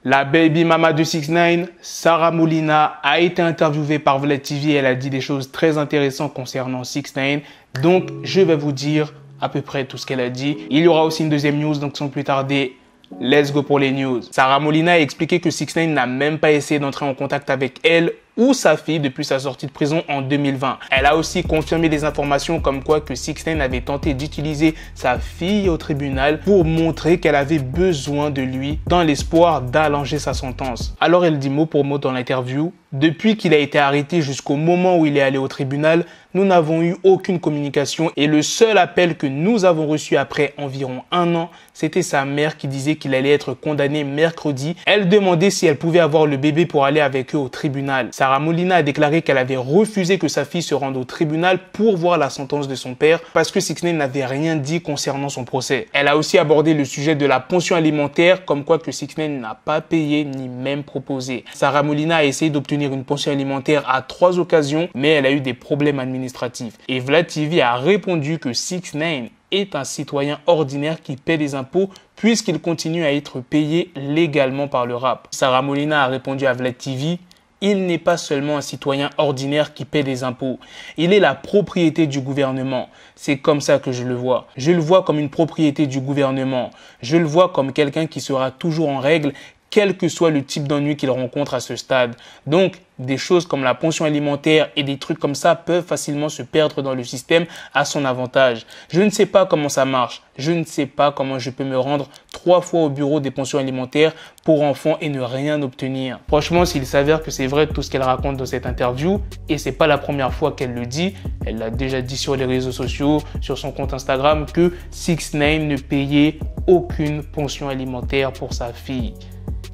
La baby mama de 6ix9ine, Sarah Molina, a été interviewée par Vlad TV. Elle a dit des choses très intéressantes concernant 6ix9ine. Donc, je vais vous dire à peu près tout ce qu'elle a dit. Il y aura aussi une deuxième news, donc sans plus tarder, let's go pour les news. Sarah Molina a expliqué que 6ix9ine n'a même pas essayé d'entrer en contact avec elle ou sa fille depuis sa sortie de prison en 2020. Elle a aussi confirmé des informations comme quoi que 6ix9ine avait tenté d'utiliser sa fille au tribunal pour montrer qu'elle avait besoin de lui dans l'espoir d'allonger sa sentence. Alors elle dit mot pour mot dans l'interview: depuis qu'il a été arrêté jusqu'au moment où il est allé au tribunal, nous n'avons eu aucune communication et le seul appel que nous avons reçu après environ 1 an, c'était sa mère qui disait qu'il allait être condamné mercredi. Elle demandait si elle pouvait avoir le bébé pour aller avec eux au tribunal. Sarah Molina a déclaré qu'elle avait refusé que sa fille se rende au tribunal pour voir la sentence de son père parce que 6ix9ine n'avait rien dit concernant son procès. Elle a aussi abordé le sujet de la pension alimentaire, comme quoi que 6ix9ine n'a pas payé ni même proposé. Sarah Molina a essayé d'obtenir une pension alimentaire à 3 occasions, mais elle a eu des problèmes administratifs. Et Vlad TV a répondu que 6ix9ine est un citoyen ordinaire qui paie des impôts puisqu'il continue à être payé légalement par le rap. Sarah Molina a répondu à Vlad TV: il n'est pas seulement un citoyen ordinaire qui paie des impôts, il est la propriété du gouvernement. C'est comme ça que je le vois. Je le vois comme une propriété du gouvernement. Je le vois comme quelqu'un qui sera toujours en règle, quel que soit le type d'ennui qu'il rencontre à ce stade. Donc, des choses comme la pension alimentaire et des trucs comme ça peuvent facilement se perdre dans le système à son avantage. Je ne sais pas comment ça marche. Je ne sais pas comment je peux me rendre 3 fois au bureau des pensions alimentaires pour enfants et ne rien obtenir. Franchement, s'il s'avère que c'est vrai tout ce qu'elle raconte dans cette interview, et c'est pas la première fois qu'elle le dit, elle l'a déjà dit sur les réseaux sociaux, sur son compte Instagram, que 6ix9ine ne payait aucune pension alimentaire pour sa fille,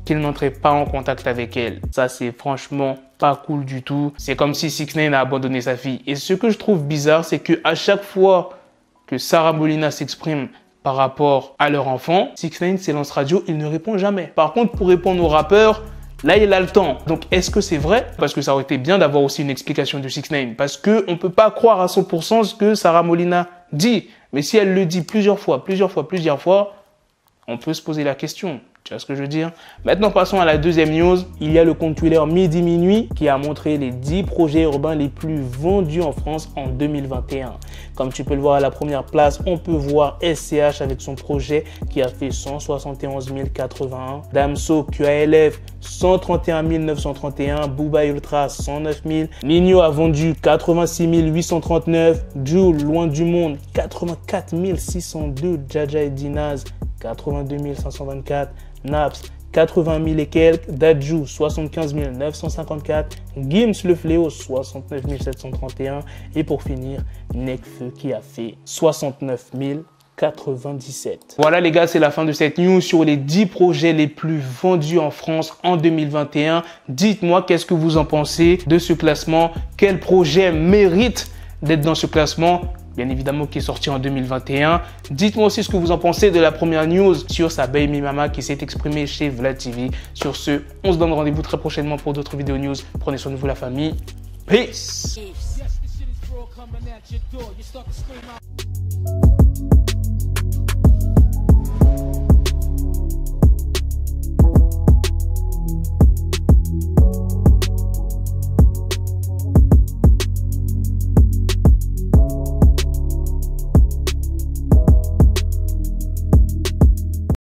qu'il n'entrait pas en contact avec elle. Ça, c'est franchement pas cool du tout. C'est comme si 6ix9ine a abandonné sa fille. Et ce que je trouve bizarre, c'est que à chaque fois que Sarah Molina s'exprime par rapport à leur enfant, 6ix9ine, silence radio, il ne répond jamais. Par contre, pour répondre aux rappeurs, là, il a le temps. Donc, est-ce que c'est vrai? Parce que ça aurait été bien d'avoir aussi une explication de 6ix9ine. Parce qu'on ne peut pas croire à 100% ce que Sarah Molina dit. Mais si elle le dit plusieurs fois, on peut se poser la question. Tu vois ce que je veux dire? Maintenant, passons à la deuxième news. Il y a le compte Twitter Midi Minuit qui a montré les 10 projets urbains les plus vendus en France en 2021. Comme tu peux le voir à la première place, on peut voir SCH avec son projet qui a fait 171 081. Damso QALF 131 931. Booba Ultra 109 000. Nino a vendu 86 839. Jul Loin du Monde 84 602. Jaja et Dinaz 82 524. Naps 80 000 et quelques, Dadju 75 954, Gims le Fléau 69 731 et pour finir Nekfeu qui a fait 69 097. Voilà les gars, c'est la fin de cette news sur les 10 projets les plus vendus en France en 2021. Dites-moi qu'est-ce que vous en pensez de ce classement, quel projet mérite d'être dans ce classement, bien évidemment qui est sorti en 2021. Dites-moi aussi ce que vous en pensez de la première news sur sa baby mama qui s'est exprimée chez Vlad TV. Sur ce, on se donne rendez-vous très prochainement pour d'autres vidéos news. Prenez soin de vous la famille. Peace.